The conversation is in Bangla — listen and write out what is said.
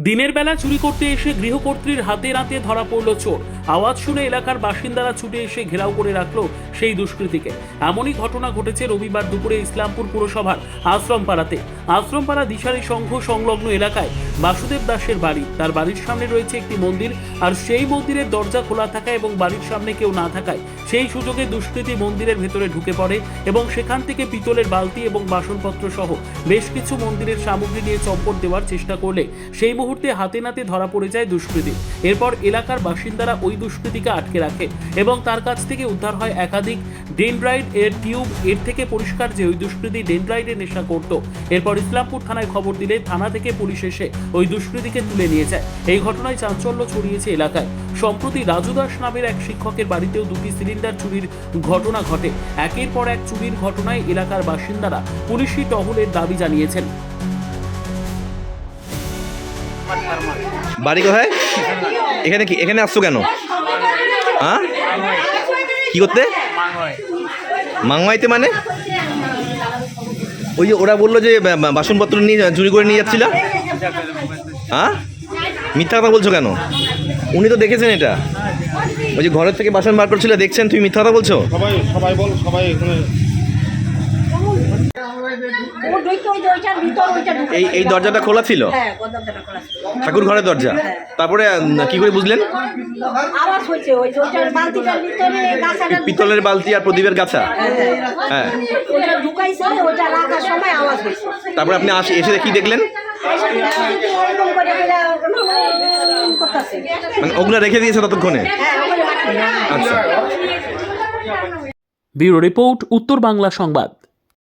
দিনের বেলা চুরি করতে এসে গৃহকর্ত্রীর হাতে নাতে ধরা পড়ল চোর। আওয়াজ শুনে এলাকার বাসিন্দারা ছুটে এসে ঘেরাও করে রাখলো সেই দুষ্কৃতীকে। এমনই ঘটনা ঘটেছে রবিবার দুপুরে ইসলামপুর পুরসভার আশ্রমপাড়াতে। আশ্রমপাড়া দিশারি সংঘ সংলগ্ন এলাকায় বাসুদেব দাসের বাড়ি। তার বাড়ির সামনে রয়েছে একটি মন্দির, আর সেই মন্দিরের দরজা খোলা থাকা এবং বাড়ির সামনে কেউ না থাকায় সেই সুযোগে দুষ্কৃতী মন্দিরের ভেতরে ঢুকে পড়ে এবং সেখান থেকে পিতলের বালতি এবং বাসনপত্র সহ বেশ কিছু মন্দিরের সামগ্রী নিয়ে চম্পট দেওয়ার চেষ্টা করলে সেই মুহূর্তে হাতে নাতে ধরা পড়ে যায় দুষ্কৃতী। এরপর এলাকার বাসিন্দারা ওই দুষ্কৃতীকে আটকে রাখে এবং তার কাছ থেকে উদ্ধার হয় একাধিক ডেনড্রাইট এর টিউব। এর থেকে পরিষ্কার যে ওই দুষ্কৃতী ডেনড্রাইটের নেশা করত। এরপর ইসলামপুর থানায় খবর দিলে থানা থেকে পুলিশ এসে ওই দুষ্কৃতীকে তুলে নিয়ে যায়। এই ঘটনায় চাঞ্চল্য ছড়িয়েছে এলাকায়। সম্প্রতি রাজু দাস নামের এক শিক্ষকের বাড়িতেও দুটি সিলিন্ডার চুরির ঘটনা ঘটে। একের পর এক চুরির ঘটনায় এলাকার বাসিন্দারা পুলিশি টহলের দাবি জানিয়েছেন। বাড়ি কোথায়? এখানে কি এখানে আসছো কেন? হ্যাঁ, কি করতে? মাংমাইতে মানে? ওই যে ওরা বললো যে বাসনপত্র নিয়ে চুরি করে নিয়ে যাচ্ছিল। হ্যাঁ, মিথ্যা কথা বলছো কেন? উনি তো দেখেছেন এটা। ওই যে ঘরের থেকে বাসন বার করছিল, দেখছেন, তুমি মিথ্যা কথা বলছো? এই দরজাটা খোলা ছিল, ঠাকুর ঘরের দরজা। তারপরে কি করে বুঝলেন? পিতলের বালতি আর প্রদীপের গাছা। হ্যাঁ, তারপরে আপনি এসে কি দেখলেন? মানে ওগুলো রেখে দিয়েছে ততক্ষণে? আচ্ছা। ব্যুরো রিপোর্ট, উত্তর বাংলা সংবাদ।